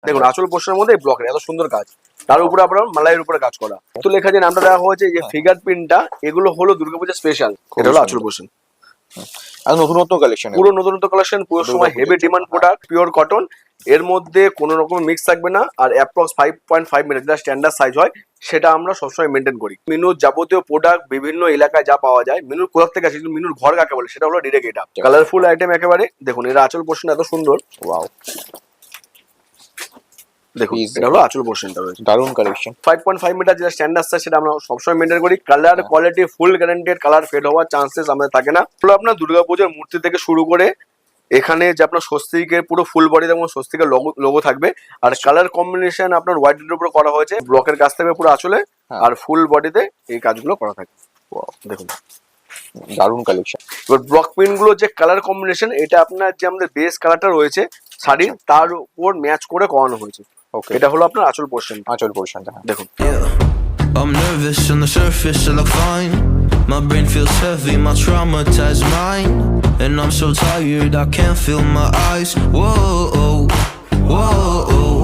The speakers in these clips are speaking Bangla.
দেখুন আঁচল পোর্শনের মধ্যে ব্লকের এত সুন্দর কাজ, তার উপরে আপনার মালাইয়ের উপরে কাজ করা, তো লেখা যে নামটা দেওয়া হয়েছে যে ফিগার প্রিন্টটা, এগুলো হলো দুর্গাপূজা স্পেশাল। এটা হলো আঁচল পোর্শন, আর নতুনত্ব কালেকশন, পুরো নতুনত্ব কালেকশন, পুরো সময় heavy demand product, pure cotton, এর মধ্যে কোনো রকম মিক্স থাকবে না, আর অ্যাপ্রক্স 5.5 মিটার যেটা স্ট্যান্ডার্ড সাইজ হয় সেটা আমরা সবসময় মেনটেন করি। মিনুর যাবতীয় প্রোডাক্ট বিভিন্ন এলাকায় যা পাওয়া যায়, মিনুর কোথা থেকে আসে, মিনুর ঘর কাকে বলে, সেটা হলো ডিরেক্ট এটা। কালারফুল আইটেম একেবারে, দেখুন এর আঁচল পোর্শন এত সুন্দর, ওয়াও, দেখুন এটা হলো আঁচল পোর্শনটা রয়েছে, দারুন কালেকশন। 5.5 মিটার যেটা স্ট্যান্ডার্ড সাইজ সেটা আমরা সবসময় মেনটেন করি। Colour quality full guaranteed, colour fade হওয়ার চান্সেস আমাদের থাকে না। পুরো আপনার দুর্গাপূজার মূর্তি থেকে শুরু করে এখানে যে আপনার স্বস্তিকের পুরো ফুল বডিতে এবং স্বস্তিকের লোগো থাকবে, আর কালার কম্বিনেশন আপনার হোয়াইট এর উপরে করা হয়েছে, ব্লকের কাছ থেকে পুরো আঁচলে আর ফুল বডিতে এই কাজগুলো করা থাকে। দেখুন দারুন কালেকশন। এবার ব্লক প্রিন্ট গুলো যে কালার কম্বিনেশন, এটা আপনার যে আমাদের বেস কালারটা রয়েছে শাড়ির তার উপর ম্যাচ করে করানো হয়েছে। ওকে, এটা হলো আপনার আঁচল পোর্শন। আঁচল পোর্শনটা দেখুন I'm nervous on the surface, I look fine. My brain feels heavy, my traumatized mind. And I'm so tired, I can't feel my eyes. Whoa, whoa.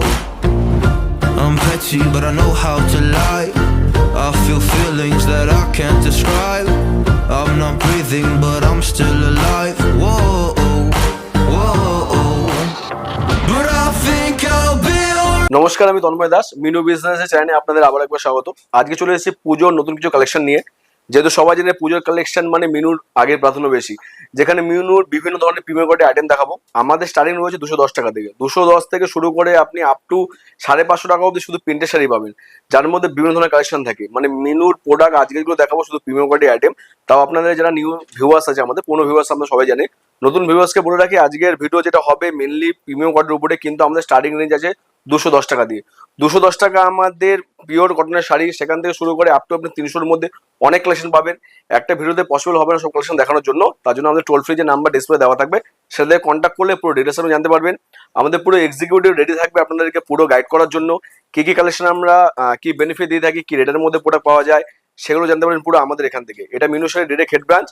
I'm petty, but I know how to lie. I feel feelings that I can't describe. I'm not breathing, but I'm still alive. Whoa, whoa. But I think I'll be alright. নমস্কার, আমি তন্ময় দাস, মিনু বিজনেস চ্যানেলে আপনাদের আবার একবার স্বাগত। আজকে চলে এসেছি পুজোর নতুন কিছু কালেকশন নিয়ে। যেহেতু সবাই জানে পুজোর কালেকশন মানে মিনুর আগের প্রাধান্য বেশি, যেখানে মিনুর বিভিন্ন ধরনের প্রিমিয়াম কোয়ালিটি আইটেম দেখাবো। আমাদের স্টার্টিং রয়েছে 210 টাকা থেকে, 210 থেকে শুরু করে আপনি আপ টু 550 টাকা অবধি শুধু প্রিন্টের শাড়ি পাবেন, যার মধ্যে বিভিন্ন ধরনের কালেকশন থাকে। মানে মিনুর প্রোডাক্ট আজকেগুলো দেখাবো শুধু প্রিমিয়াম কোয়ালিটি আইটেম। তাও আপনাদের যারা নিউ ভিউয়ার্স আছে, আমাদের পুরনো ভিউয়ার্স আমরা সবাই জানি, নতুন ভিউয়ার্সকে বলে রাখি আজকের ভিডিও যেটা হবে মেনলি প্রিমিয়াম কোয়ালিটির উপরে, কিন্তু আমাদের স্টার্টিং রেঞ্জ আছে 210 টাকা দিয়ে। 210 টাকা আমাদের পিওর কটনের শাড়ি, সেখান থেকে শুরু করে আপ টু আপনি 300-এর মধ্যে অনেক কালেকশন পাবেন। একটা ভিডিওতে পসিবল হবে না সব কালেকশন দেখানোর জন্য, তার জন্য আমাদের টোল ফ্রি যে নাম্বার ডিসপ্লে দেওয়া থাকবে সেটাতে কন্ট্যাক্ট করলে পুরো ডিটেলস আপনি জানতে পারবেন। আমাদের পুরো এক্সিকিউটিভ রেডি থাকবে আপনাদেরকে পুরো গাইড করার জন্য, কি কি কালেকশন আমরা কি বেনিফিট দিয়ে থাকি, কি রেটের মধ্যে প্রোডাক্ট পাওয়া যায় সেগুলো জানতে পারবেন পুরো আমাদের এখান থেকে। এটা Minu sari direct head branch.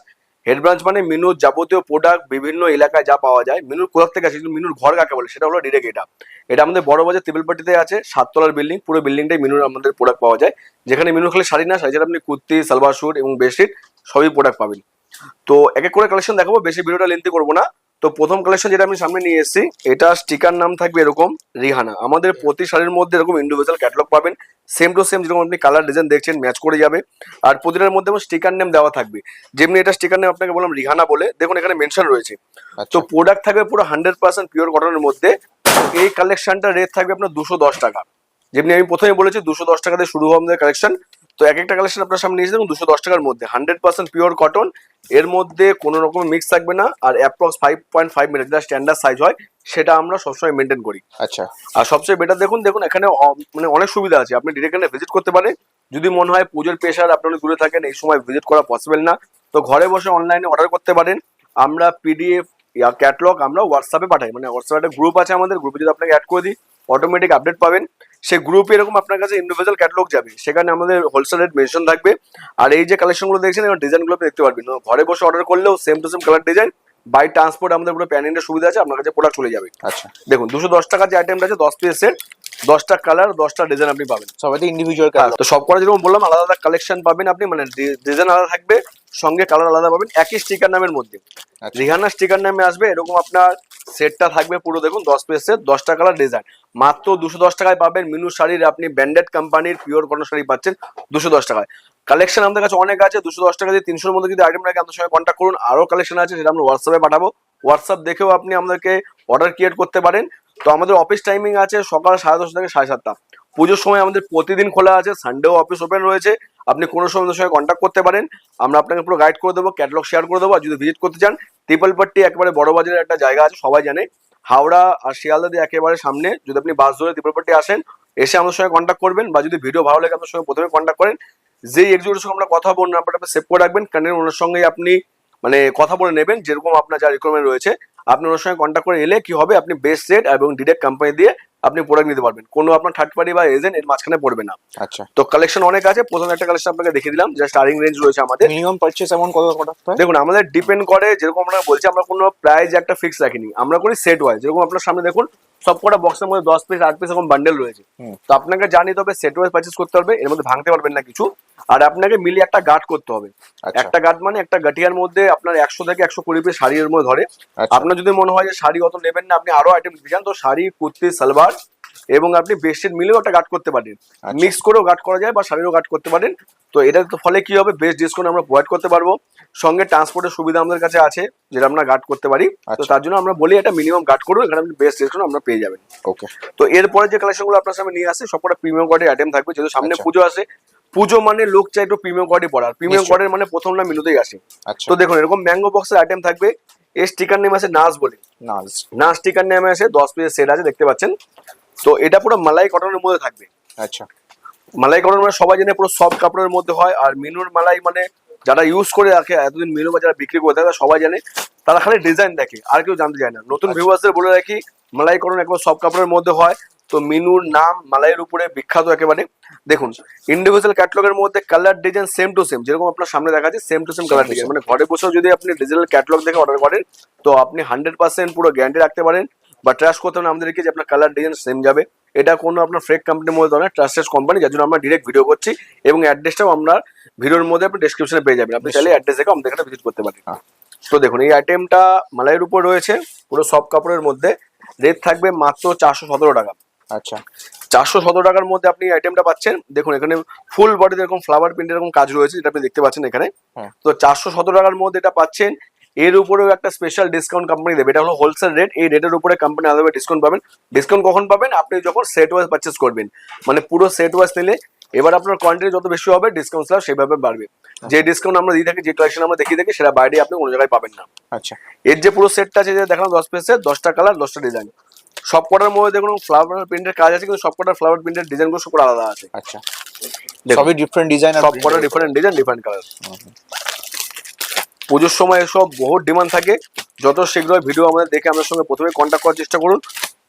Head branch মানে মিনুর যাবতীয় প্রোডাক্ট বিভিন্ন এলাকায় যা পাওয়া যায়, মিনুর কোথা থেকে আসে, মিনুর ঘর কাকে বলে, সেটা হলো ডিরেক্ট এটা। এটা আমাদের বড় বাজার তিবেলপাটিতে আছে, 7 তলার বিল্ডিং, পুরো বিল্ডিংটাই মিনুর আমাদের প্রোডাক্ট পাওয়া যায়। যেখানে মিনুর খালি শাড়ি না, শাড়ি ছাড়া আপনি কুর্তি, সালবার স্যুট এবং বেডশিট সবই প্রোডাক্ট পাবেন। তো এক এক করে কালেকশন দেখাবো, বেশি ভিডিওটা লেন্থি করবো না। তো প্রথম কালেকশন যেটা আমি সামনে নিয়ে এসেছি, এটা স্টিকার নাম থাকবে এরকম রিহানা। আমাদের প্রতি শাড়ির মধ্যে এরকম ইন্ডিভিজুয়াল ক্যাটালগ পাবেন, সেম টু সেম যেরকম আপনি কালার ডিজাইন দেখছেন ম্যাচ করে যাবে, আর প্রতিটার মধ্যে স্টিকার নেম দেওয়া থাকবে। যেমনি এটা স্টিকার নেম আপনাকে বললাম রিহানা বলে, দেখুন এখানে মেনশন রয়েছে। তো প্রোডাক্ট থাকবে পুরো 100% পিওর কটনের মধ্যে। এই কালেকশনটা রেট থাকবে আপনার 210 টাকা। যেমনি আমি প্রথমে বলেছি 210 টাকা দিয়ে শুরু হবে আমাদের কালেকশন। তো এক একটা কালেকশন আপনার সামনে নিয়ে যাবেন 210 টাকার মধ্যে, 100% পিওর কটন, এর মধ্যে কোনো রকম মিক্স থাকবে না, আর অ্যাপ্রক্স 5.5 মিটার যেটা স্ট্যান্ডার্ড সাইজ হয় সেটা আমরা সবসময় মেনটেন করি। আচ্ছা, আর সবচেয়ে বেটার দেখুন এখানে মানে অনেক সুবিধা আছে, আপনি ডিরেক্ট এখানে ভিজিট করতে পারেন। যদি মনে হয় পুজোর প্রেশার আপনি অনেক দূরে থাকেন, এই সময় ভিজিট করা পসিবল না, তো ঘরে বসে অনলাইনে অর্ডার করতে পারেন। আমরা পিডিএফ ইয়া ক্যাটলগ আমরা হোয়াটসঅ্যাপে পাঠাই, মানে হোয়াটসঅ্যাপে একটা গ্রুপ আছে আমাদের, গ্রুপে যদি আপনাকে অ্যাড করে দিই অটোমেটিক আপডেট পাবেন। সেই গ্রুপে এরকম আপনার কাছে ইন্ডিভিজুয়াল ক্যাটলগ যাবে, সেখানে আমাদের হোলসেল রেট মেনশন থাকবে। আর এই যে কালেকশনগুলো দেখছেন এবং ডিজাইনগুলো দেখতে পারবেন, ঘরে বসে অর্ডার করলেও same to same colour design, by transport আমাদের পুরো প্যান ইন্ডিয়ার সুবিধা আছে, আপনার কাছে প্রোডাক্ট চলে যাবে। আচ্ছা, দেখুন 210 টাকার যে আইটেমটা আছে 10 পিস সেট, 10টা কালার 10টা ডিজাইন আপনি পাবেন, সবাইতে ইন্ডিভিজুয়াল কালার। তো সব কটা যেরকম বললাম আলাদা আলাদা কালেকশন পাবেন আপনি, মানে ডিজাইন আলাদা থাকবে, সঙ্গে কালার আলাদা পাবেন, একই স্টিকার নামের মধ্যে। রিহানা স্টিকার নামে আসবে এরকম আপনার সেটটা থাকবে পুরো, দেখুন 10 পিস সেট, 10টা কালার ডিজাইন, মাত্র 210 টাকায় পাবেন। মিনু শাড়ির আপনি ব্র্যান্ডেড কোম্পানির পিওর কটন শাড়ি পাচ্ছেন 210 টাকায়। কালেকশন আমাদের কাছে অনেক আছে, 210 টাকা দিয়ে 300-এর মধ্যে যদি আইটেম রাখে আমাদের সঙ্গে কন্ট্যাক্ট করুন। আরো কালেকশন আছে সেটা আমরা হোয়াটসঅ্যাপে পাঠাবো, হোয়াটসঅ্যাপ দেখেও আপনি আমাদেরকে অর্ডার ক্রিয়েট করতে পারেন। তো আমাদের অফিস টাইমিং আছে সকাল 10:30 থেকে 7:30। পুজোর সময় আমাদের প্রতিদিন খোলা আছে, সানডেও অফিস ওপেন রয়েছে, আপনি কোনো সময় আমাদের সঙ্গে কন্ট্যাক্ট করতে পারেন, আমরা আপনাকে পুরো গাইড করে দেবো, ক্যাটালগ শেয়ার করে দেবো। আর যদি ভিজিট করতে চান, তিপালপাট্টি একেবারে বড় বাজারের একটা জায়গা আছে, সবাই জানে, হাওড়া আর শিয়ালদা দিয়ে একেবারে সামনে। যদি আপনি বাস ধরে তিপালপাট্টি আসেন, এসে আমাদের সঙ্গে কন্ট্যাক্ট করবেন, বা যদি ভিডিও ভালো লাগে আমাদের সঙ্গে প্রথমে কন্ট্যাক্ট করেন। যেই এক্সিকিউটিভের সঙ্গে আমরা কথা বলুন, নাম্বারটা সেভ করে রাখবেন, কারণ ওনার সঙ্গেই আপনি মানে কথা বলে নেবেন, যেরকম আপনার যা রিকোয়ারমেন্ট রয়েছে আপনি ওনার সঙ্গে কন্ট্যাক্ট করে এলে কি হবে, আপনি বেস্ট রেট এবং ডিরেক্ট কোম্পানি দিয়ে আপনি প্রোডাক্ট নিতে পারবেন, কোনো আপনার থার্ড পার্টি বা এজেন্ট এর মাঝখানে পড়বে না। আচ্ছা, তো কালেকশন অনেক আছে। প্রথম একটা কালেকশন আপনাকে দেখিয়ে দিলাম, যে স্টার্টিং রেঞ্জ রয়েছে আমাদের। মিনিমাম পারচেজ এমন কত প্রোডাক্ট হয়? দেখুন আমাদের ডিপেন্ড করে, যেরকম আমরা বলছি আমরা কোনো প্রাইস একটা ফিক্স রাখিনি, আমরা করি সেট ওয়াইজ। যেরকম আপনার সামনে দেখুন সবকটা বক্সের মধ্যে 10 পিস 8 পিস এরকম বান্ডেল রয়েছে। তো আপনাকে জানিতে হবে সেট ওয়াইজ পারচেস করতে হবে, এর মধ্যে ভাঙতে পারবেন না কিছু। আর আপনাকে মিলিয়ে একটা গার্ড করতে হবে। আচ্ছা। একটা গার্ড মানে একটা গাঠিয়ার মধ্যে আপনার 100 থেকে 120 পিস শাড়ি এর মধ্যে ধরে। আচ্ছা। আপনার যদি মনে হয় যে শাড়ি অত নেবেন না, আপনি আরো আইটেম দিতে চান, তো শাড়ি, কুর্তি, সালোয়ার এবং আপনি বেডশিট মিলেও একটা গার্ড করতে পারেন। আচ্ছা। মিক্স করেও গার্ড করা যায় বা শাড়িরও গার্ড করতে পারেন। তো এটার ফলে কি হবে, বেস্ট ডিসকাউন্ট আমরা প্রোভাইড করতে পারবো। সঙ্গে ট্রান্সপোর্টের সুবিধা আমাদের কাছে আছে, যেটা আমরা গার্ড করতে পারি। তো আচ্ছা। তার জন্য আমরা বলি এটা মিনিমাম গার্ড করুন, এখানে আপনি বেস্ট ডিসকাউন্ট আমরা পেয়ে যাবেন। ওকে। তো এরপরে যে কালেকশনগুলো আপনার সামনে নিয়ে আসে সবকটা প্রিমিয়াম কোয়ালিটির আইটেম থাকবে, যেহেতু সামনে আচ্ছা। পুজো আসে। পুজো মানে লোক চাই একটু প্রিমিয়াম কোয়ালিটি পড়ার, প্রিমিয়াম নিশ্চয়ই। কোয়ালিটির মানে প্রথম না মিনুতেই আসে। আচ্ছা। তো দেখুন এরকম ম্যাঙ্গো বক্সের আইটেম থাকবে। এর স্টিকার নেম আছে নাজ বলে, নাজ। নাজ স্টিকার নেমে আসে 10 পিসের সেট আছে, দেখতে পাচ্ছেন। তো এটা পুরো মালাই কটনের মধ্যে থাকবে। আচ্ছা। মালাই কটন মানে সবাই জানে পুরো সফট কাপড়ের মধ্যে হয়। আর মিনুর মালাই মানে যারা ইউজ করে রাখে এতদিন, মিনু বা যারা বিক্রি করে থাকে সবাই জানে, তারা খালি ডিজাইন দেখে আর কেউ জানতে চায় না। নতুন ভিউয়ার্সদের বলে রাখি, মালাই কটন একবার সফট কাপড়ের মধ্যে হয়। তো মিনুর নাম মালাইয়ের উপরে বিখ্যাত একেবারে। দেখুন ইন্ডিভিজুয়াল ক্যাটালগের মধ্যে colour design same to same, যেরকম আপনার সামনে দেখা যাচ্ছে same to same colour design. মানে ঘরে বসেও যদি আপনি ডিজিটাল ক্যাটালগ দেখে অর্ডার করেন, তো আপনি 100% পুরো গ্যারান্টি রাখতে পারেন বা ট্রাস্ট করতে পারেন আমাদেরকে যে আপনার কালার ডিজাইন সেম যাবে। এটা কোনো আপনার ফেক কোম্পানির মধ্যে নয়, ট্রাস্টেড কোম্পানি, যার জন্য আমরা ডিরেক্ট ভিডিও করছি এবং অ্যাড্রেসটাও আমরা ভিডিওর মধ্যে আপনি ডেসক্রিপশনে পেয়ে যাবেন। আপনি চাইলে অ্যাড্রেস দেখে আমাদের এখানে ভিজিট করতে পারেন। তো দেখুন এই আইটেমটা মালাইয়ের উপর রয়েছে, পুরো সফট কাপড়ের মধ্যে। রেট থাকবে মাত্র 417 টাকা। আচ্ছা। 417 টাকার মধ্যে আপনি আইটেমটা পাচ্ছেন। দেখুন এখানে ফুল বডিতে এরকম ফ্লাওয়ার প্রিন্টের এরকম কাজ রয়েছে, যেটা আপনি দেখতে পাচ্ছেন এখানে। তো 417 টাকার মধ্যে এটা পাচ্ছেন। এর উপরেও একটা স্পেশাল ডিসকাউন্ট কোম্পানি দেবে, এটা হলো হোলসেল রেট। এই রেটের উপরে কোম্পানি আলাদা ডিসকাউন্ট পাবেন। ডিসকাউন্ট কখন পাবেন, আপনি যখন সেট ওয়াইজ পারচেস করবেন, মানে পুরো সেট ওয়াইজ নিলে। এবার আপনার কোয়ান্টিটি যত বেশি হবে ডিসকাউন্ট স্ল্যাব সেভাবে বাড়বে। যে ডিসকাউন্ট আমরা দিয়ে থাকি, যে কালেকশন আমরা দেখিয়ে থাকি, সেটা বাইরে আপনি কোনো জায়গায় পাবেন না। আচ্ছা। এর যে পুরো সেটটা আছে, যে দেখানো 10 পিসের 10টা কালার 10টা ডিজাইন, সব কটার মধ্যে দেখুন ফ্লাওয়ার প্রিন্টের কাজ আছে, কিন্তু সব কটার ফ্লাওয়ার প্রিন্টের ডিজাইনগুলো সব আলাদা আছে। আচ্ছা। সবই ডিফারেন্ট ডিজাইন, সব কটা ডিফারেন্ট ডিজাইন ডিফারেন্ট কালার। পুজোর সময় এসব বহুত ডিমান্ড থাকে। যত শীঘ্র ভিডিও আমাদের দেখে আমাদের সঙ্গে প্রথমে কন্ট্যাক্ট করার চেষ্টা করুন,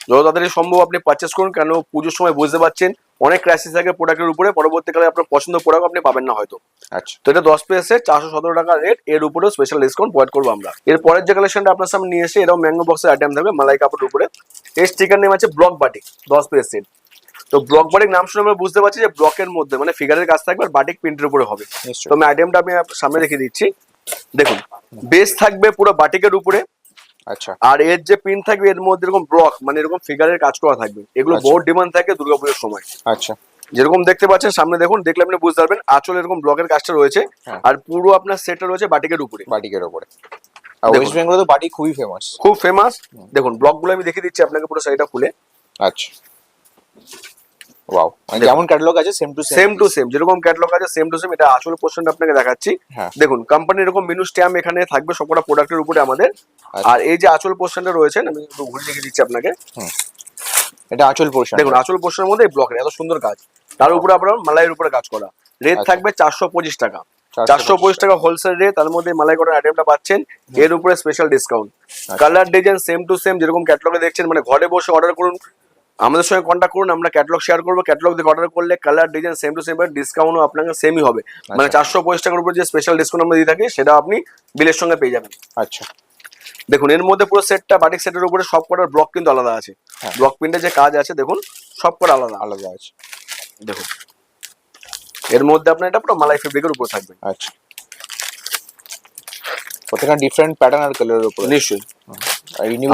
যত তাড়াতাড়ি সম্ভব আপনি পারচেস করুন। কেন পুজোর সময় বুঝতে পারছেন অনেক ক্রাইসিস থাকে প্রোডাক্টের উপরে, পরবর্তীকালে আপনার পছন্দ প্রোডাক্ট আপনি পাবেন না হয়তো। আচ্ছা। তো এটা 10 পিসে 417 টাকা রেট, এর উপরেও স্পেশাল ডিসকাউন্ট প্রোভাইড করবো আমরা। এর পরের যে কালেকশনটা আপনার সামনে নিয়ে এসে, এটাও ম্যাঙ্গো বক্সের আইটেম থাকবে মালাই কাপড়ের উপরে। এর স্টিকার নেম আছে ব্লক বাটিক, 10 পিস সেট। তো ব্লক বাটিক নাম শুনে আমরা বুঝতে পারছি যে ব্লকের মধ্যে মানে ফিগারের কাজ থাকবে আর বাটিক প্রিন্টের উপরে হবে। তো আমি আইটেমটা আমি সামনে রেখে দিচ্ছি। দেখুন বেস থাকবে পুরো বাটিকের উপরে। আচ্ছা। আর এর যে প্রিন্ট থাকবে এর মধ্যে এরকম ব্লক মানে এরকম ফিগারের কাজ করা থাকবে। এগুলো বহুত ডিমান্ড থাকে দুর্গাপুজোর সময়। আচ্ছা। যেরকম দেখতে পাচ্ছেন সামনে দেখুন, দেখলে আপনি বুঝতে পারবেন আঁচল এরকম ব্লকের কাজটা রয়েছে। আর পুরো আপনার সেটটা রয়েছে বাটিকের উপরে। বাটিকের উপরে। ওয়েস্ট বেঙ্গলে তো বাটিক খুবই ফেমাস, খুব ফেমাস। দেখুন ব্লকগুলো আমি দেখিয়ে দিচ্ছি আপনাকে পুরো শাড়িটা খুলে। আচ্ছা। ওয়াও, মানে যেমন ক্যাটালগ আছে same to same to same, যেরকম ক্যাটালগ আছে সেম টু সেম। এটা আসল পোর্শনটা আপনাকে দেখাচ্ছি। দেখুন কোম্পানির এরকম মেনু স্ট্যাম্প এখানে থাকবে সবকটা প্রোডাক্টের উপরে আমাদের। আর এই যে আঁচল পোর্শনটা রয়েছে, আমি একটু ঘুরে দেখিয়ে দিচ্ছি আপনাকে। এটা আঁচল পোর্শন। দেখুন আঁচল পোর্শনের মধ্যে এই ব্লকের এত সুন্দর কাজ, তার উপরে আপনার মালাইয়ের উপরে কাজ করা। রেট থাকবে 425 টাকা। 425 টাকা হোলসেল রেট। তার মধ্যে মালাই কটন আইটেমটা পাচ্ছেন, এর উপরে special discount. Colour design same to same, যেরকম ক্যাটালগে দেখছেন। মানে ঘরে বসে অর্ডার করুন, আমাদের সঙ্গে কন্ট্যাক্ট করুন, আমরা ক্যাটালগ শেয়ার করবো। ক্যাটালগ দেখে অর্ডার করলে colour design same to same, ডিসকাউন্টও আপনাকে সেমই হবে। মানে 425 টাকার উপর যে স্পেশাল ডিসকাউন্ট আমরা দিয়ে থাকি, সেটা আপনি বিলের সঙ্গে পেয়ে যাবেন। আচ্ছা। দেখুন এর মধ্যে পুরো সেটটা বাটিক সেটের উপরে সব কটার ব্লক কিন্তু আলাদা আছে। ব্লক প্রিন্টের যে কাজ আছে দেখুন সব কটা আলাদা আলাদা আছে। দেখুন এর মধ্যে আপনার এটা পুরো মালাই ফেব্রিকের উপর থাকবে। আচ্ছা। প্রত্যেকটা ডিফারেন্ট প্যাটার্ন আর কালারের উপর। নিশ্চয়ই।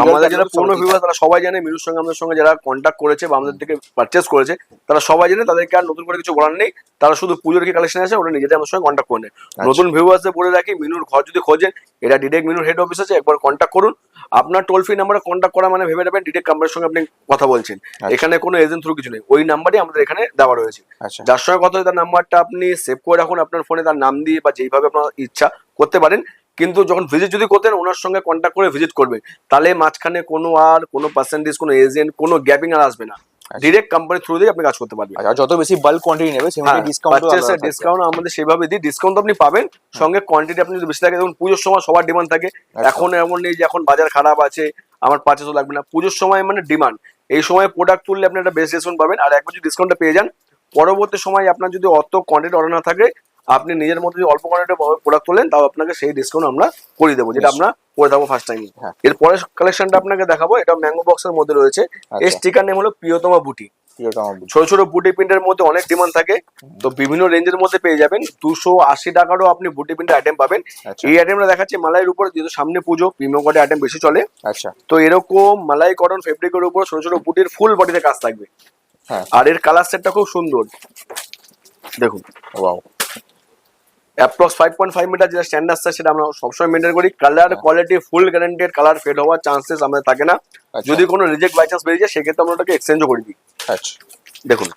আমাদের যারা পুরনো ভিউয়ার তারা সবাই জানে, মিনুর সঙ্গে আমাদের সঙ্গে যারা কন্ট্যাক্ট করেছে বা আমাদের থেকে পারচেস করেছে, তারা সবাই জানে। তাদেরকে আর নতুন করে কিছু বলার নেই। তারা শুধু পুজোর কি কালেকশন আছে ওরা নিজেদের আমাদের সঙ্গে কন্ট্যাক্ট করে নেয়। নতুন ভিউয়ার্সদের বলে রাখি, মিনুর ঘর যদি খোঁজেন, এটা ডিরেক্ট মিনুর হেড অফিস আছে, একবার কন্ট্যাক্ট করুন। আপনার টোল ফ্রি নাম্বারে কন্ট্যাক্ট করা মানে ভেবে নেবেন ডিরেক্ট কোম্পানির সঙ্গে আপনি কথা বলছেন। এখানে কোনো এজেন্ট থ্রু কিছু নেই, ওই নাম্বারই আমাদের এখানে দেওয়া রয়েছে। যার সঙ্গে কথা হয় তার নাম্বারটা আপনি সেভ করে রাখুন আপনার ফোনে, তার নাম দিয়ে বা যেইভাবে আপনার ইচ্ছা করতে পারেন। কিন্তু যখন ভিজিট যদি করতেন ওনার সঙ্গে কন্ট্যাক্ট করে ভিজিট করবেন, তাহলে মাঝখানে কোনো পার্সেন্টেজ, কোনো এজেন্ট, কোনো গ্যাপিং আর আসবে না। ডিরেক্ট কোম্পানি থ্রু দিয়ে আপনি কাজ করতে পারবেন। আর যত বেশি বাল্ক কোয়ান্টিটি নেবে সেভাবে ডিসকাউন্ট আমাদের সেভাবে দিই। ডিসকাউন্ট আপনি পাবেন, সঙ্গে কোয়ান্টিটি আপনি যদি বেশি থাকে। দেখুন পুজোর সময় সবার ডিমান্ড থাকে। এখন এমন নেই যে এখন বাজার খারাপ আছে আমার পারচেজও লাগবে না। পুজোর সময় মানে ডিমান্ড, এই সময় প্রোডাক্ট তুললে আপনি একটা বেস্ট ডিসকাউন্ট পাবেন। আর একবার যদি ডিসকাউন্টটা পেয়ে যান, পরবর্তী সময় আপনার যদি অত কোয়ান্টিটি অর্ডার না থাকে, আপনি নিজের মধ্যে যদি অল্প কোয়ান্টিটি প্রোডাক্ট তোলেন তাও আপনাকে সেই ডিসকাউন্ট আমরা করে দেবো, যেটা আমরা করে দেবো ফার্স্ট টাইম। হ্যাঁ। এরপরে কালেকশনটা আপনাকে দেখাবো, এটা ম্যাঙ্গো বক্সের মধ্যে রয়েছে। এই আচ্ছা। স্টিকার নেম হলো প্রিয়তমা বুটি। ছোট ছোট বুটি প্রিন্টের মধ্যে অনেক ডিমান্ড থাকে, তো বিভিন্ন রেঞ্জের মধ্যে পেয়ে যাবেন। 280 টাকারও আপনি বুটি প্রিন্টের আইটেম পাবেন। আচ্ছা। এই আইটেমটা দেখাচ্ছি মালাইয়ের উপর, যেহেতু সামনে পুজো প্রিমিয়াম কোয়ালিটি আইটেম বেশি চলে। আচ্ছা। তো এরকম মালাই কটন ফেব্রিকের উপর ছোট ছোট বুটির ফুল বডিতে কাজ থাকবে। হ্যাঁ। আর এর কালার সেটটা খুব সুন্দর, দেখুন। ওয়াও। অ্যাপ্রক্স 5.5 মিটার যেটা স্ট্যান্ডার্ড সাইজ, সেটা আমরা সবসময় মেনটেন করি। Colour quality full guaranteed, colour fade হওয়ার চান্সেস আমাদের থাকে না। আচ্ছা। যদি কোনো রিজেক্ট বাই চান্স বেরিয়ে যায় সেক্ষেত্রে আমরা ওটাকে এক্সচেঞ্জও করে দিই। আচ্ছা। দেখুন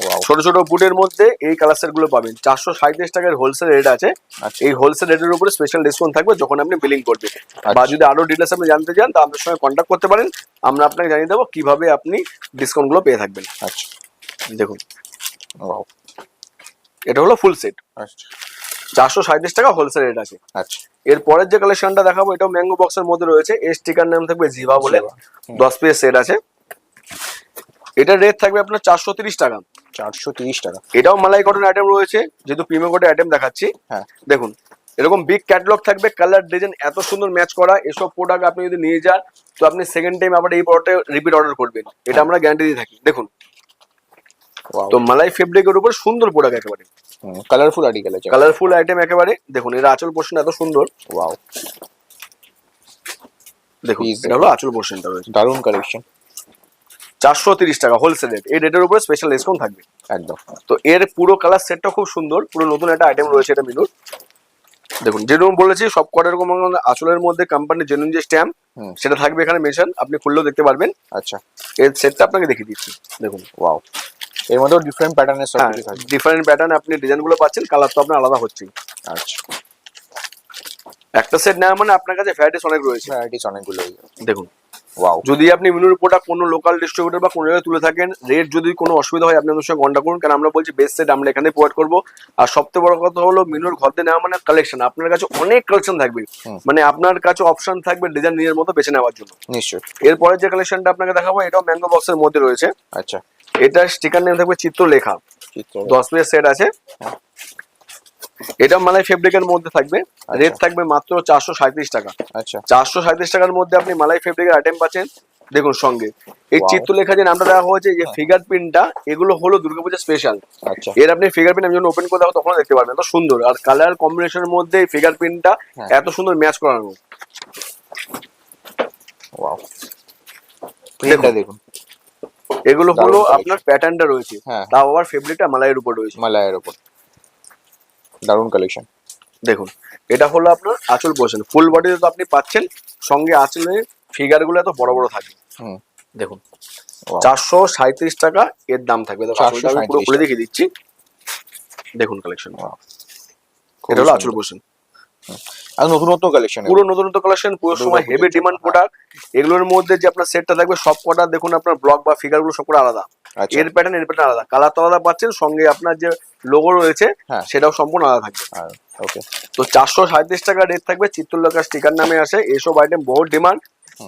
ওয়াও। ছোট ছোট বুটের মধ্যে এই কালার সেট গুলো পাবেন। 437 টাকার হোলসেল রেট আছে। আচ্ছা। এই হোলসেল রেটের উপরে স্পেশাল ডিসকাউন্ট থাকবে যখন আপনি বিলিং করবেন। বা আচ্ছা। যদি আরো ডিটেলস আপনি জানতে চান তা আমাদের সঙ্গে কন্ট্যাক্ট করতে পারেন, আমরা আপনাকে জানিয়ে দেবো কিভাবে আপনি ডিসকাউন্ট গুলো পেয়ে থাকবেন। আচ্ছা। দেখুন ওয়াও। এটা হলো ফুল সেট, আচ্ছা। 437 টাকা হোলসেল রেট আছে। আচ্ছা। এরপরের যে কালেকশনটা দেখাবো এটাও ম্যাঙ্গো বক্সের মধ্যে রয়েছে। এই স্টিকার নাম থাকবে জিভা বলে, জিভা। 10 পিস সেট আছে। এটার রেট থাকবে আপনার 430 টাকা। 430 টাকা। এটাও মালাই কটন আইটেম রয়েছে, যেহেতু প্রিমিয়াম কোটের আইটেম দেখাচ্ছি। হ্যাঁ। দেখুন এরকম বিগ ক্যাটালগ থাকবে, কালার ডিজাইন এত সুন্দর ম্যাচ করা। এসব প্রোডাক্ট আপনি যদি নিয়ে যান তো আপনি সেকেন্ড টাইম আবার এই প্রোডাক্টে রিপিট অর্ডার করবেন, এটা আমরা গ্যারান্টি দিয়ে থাকি। দেখুন ওয়াও। তো মালাই ফেব্রিকের উপর সুন্দর প্রোডাক্ট একেবারে, কালারফুল আর্টিকেল আছে। কালারফুল আইটেম একেবারে। দেখুন এর আঁচল পোর্শন এত সুন্দর। ওয়াও। দেখুন Please, এটা হলো আঁচল পোর্শনটা রয়েছে। দারুণ কালেকশন। 430 টাকা হোলসেল রেট। এই রেটের উপরে স্পেশাল ডিসকাউন্ট থাকবে একদম। তো এর পুরো কালার সেটটা খুব সুন্দর, পুরো নতুন একটা আইটেম রয়েছে এটা মিনুর। দেখুন যেরকম বলেছি সব কটা এরকম আঁচলের মধ্যে কোম্পানির জেনুইন যে স্ট্যাম্প সেটা থাকবে এখানে মেনশন, আপনি খুললেও দেখতে পারবেন। আচ্ছা। এর সেটটা আপনাকে দেখিয়ে দিচ্ছি। দেখুন ওয়াও। এর মধ্যেও ডিফারেন্ট প্যাটার্নের সব হ্যাঁ, কিছু থাকবে। ডিফারেন্ট প্যাটার্ন আপনি ডিজাইন গুলো পাচ্ছেন, কালার তো আপনার আলাদা হচ্ছেই। আচ্ছা। একটা সেট নেওয়া মানে আপনার কাছে ভ্যারাইটিস অনেক রয়েছে। ভ্যারাইটিস অনেকগুলো। দেখুন ওয়াও। যদি আপনি মিনুর প্রোডাক্ট কোনো লোকাল ডিস্ট্রিবিউটর বা কোনো জায়গায় তুলে থাকেন, রেট যদি কোনো অসুবিধা হয় আপনি আমাদের সঙ্গে কন্ট্যাক্ট করুন, কারণ আমরা বলছি বেস্ট সেট আমরা এখানে প্রোভাইড করবো। আর সবথেকে বড় কথা হলো মিনুর ঘর দিয়ে নেওয়া মানে কালেকশন, আপনার কাছে অনেক কালেকশন থাকবে, মানে আপনার কাছে অপশন থাকবে ডিজাইন নিজের মতো বেছে নেওয়ার জন্য। নিশ্চয়ই। এরপরে যে কালেকশনটা আপনাকে দেখাবো এটাও ম্যাঙ্গো বক্সের মধ্যে রয়েছে। আচ্ছা। এটা স্টিকার নেম থাকবে চিত্রলেখা, 10 পিস সেট আছে। এটা মালাই ফেব্রিকের মধ্যে থাকবে, রেট থাকবে মাত্র 437 টাকা। আচ্ছা। 437 টাকার মধ্যে আপনি মালাই ফেব্রিকের আইটেম পাচ্ছেন। দেখুন সঙ্গে এই Wow. চিত্রলেখা যে নামটা দেওয়া হয়েছে, যে ফিগার প্রিন্টটা, এগুলো হলো দুর্গাপূজা স্পেশাল। আচ্ছা। এর আপনি ফিগার প্রিন্ট আমি যখন ওপেন করে দেখো তখন দেখতে পারবেন, এত সুন্দর। আর কালার কম্বিনেশনের মধ্যে ফিগার প্রিন্টটা এত সুন্দর ম্যাচ করানো। ওয়াও। প্রিন্টটা দেখুন। এগুলো হলো দারুণ collection। আপনার প্যাটার্নটা রয়েছে, হ্যাঁ। তাও আবার ফেব্রিকটা মালাইয়ের উপর রয়েছে। মালায়ের উপর দারুণ কালেকশন। দেখুন এটা হলো আপনার আঁচল পোর্শন, ফুল বডিতে তো আপনি পাচ্ছেন, সঙ্গে আঁচলে ফিগার গুলো এত বড় বড় থাকবে। দেখুন 437 টাকা এর দাম থাকবে। দেখো আঁচলটা আমি পুরো খুলে দেখিয়ে দিচ্ছি। দেখুন কালেকশন, এটা হলো আঁচল পোর্শন। আর নতুনত্ব কালেকশন, পুরো নতুনত্ব কালেকশন, পুরো সময় হেভি ডিমান্ড প্রোডাক্ট। এগুলোর মধ্যে যে আপনার সেটটা থাকবে সব কটা দেখুন আপনার ব্লক বা ফিগার গুলো সব কটা আলাদা। আচ্ছা। এর প্যাটার্ন আলাদা, কালার তো আলাদা পাচ্ছেন, সঙ্গে আপনার যে লোগো রয়েছে সেটাও সম্পূর্ণ আলাদা থাকবে। ওকে। তো 437 টাকা রেট থাকবে। চিত্রলেখা স্টিকার নামে আসে, এইসব আইটেম বহুত ডিমান্ড।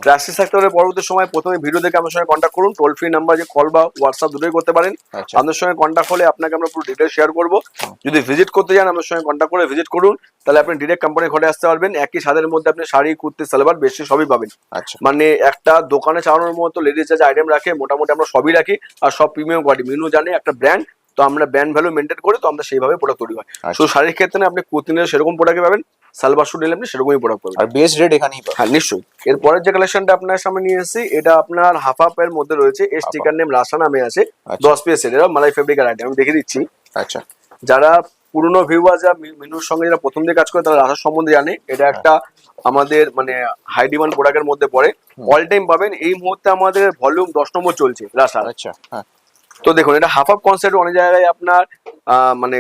ক্রাইসিস সেক্টরের পরবর্তী সময় প্রথমে ভিডিও দেখে আমার সঙ্গে কন্ট্যাক্ট করুন। টোল ফ্রি নাম্বার যে কল বা হোয়াটসঅ্যাপ দুটোই করতে পারেন। আমাদের সঙ্গে কন্ট্যাক্ট হলে আপনাকে আমরা পুরো ডিটেল শেয়ার করবো। যদি ভিজিট করতে যান আমার সঙ্গে কন্ট্যাক্ট করে ভিজিট করুন, তাহলে আপনি ডিরেক্ট কোম্পানি ঘরে আসতে পারবেন। একই ছাদের মধ্যে আপনি শাড়ি, কুর্তি, সালোয়ার বেশি সবই পাবেন। আচ্ছা। মানে একটা দোকানে চালানোর মতো লেডিস যা আইটেম রাখে মোটামুটি আমরা সবই রাখি, আর সব প্রিমিয়াম কোয়ালিটি। মিনু জানে একটা ব্র্যান্ড, তো আমরা ব্র্যান্ড ভ্যালু মেনটেন করি, তো আমরা সেইভাবে প্রোডাক্ট তৈরি হয়। শুধু শাড়ির ক্ষেত্রে না, আপনি কুর্তি নিলে সেরকম প্রোডাক্ট পাবেন, সালবার স্যুট নিলে আপনি সেরকমই প্রোডাক্ট পাবেন। আর বেস্ট রেট এখানেই পাবেন। হ্যাঁ নিশ্চয়ই। এরপরের যে কালেকশনটা আপনার সামনে নিয়ে এসেছি এটা আপনার হাফ হাফ এর মধ্যে রয়েছে। এর স্টিকার নেম রাসা নামে আছে, 10 পিস সেট। এটা মালাই ফেব্রিকের আইটেম আমি দেখিয়ে দিচ্ছি। আচ্ছা। যারা পুরনো ভিউয়ার, যারা মিনুর সঙ্গে যারা প্রথম দিয়ে কাজ করে তারা রাসার সম্বন্ধে জানে। এটা একটা আমাদের মানে হাই ডিমান্ড প্রোডাক্টের মধ্যে পড়ে, অল টাইম পাবেন। এই মুহূর্তে আমাদের ভলিউম 10 নম্বর চলছে রাসা। আচ্ছা। হ্যাঁ। তো দেখুন এটা হাফ হাফ কনসেপ্ট, অনেক জায়গায় আপনার মানে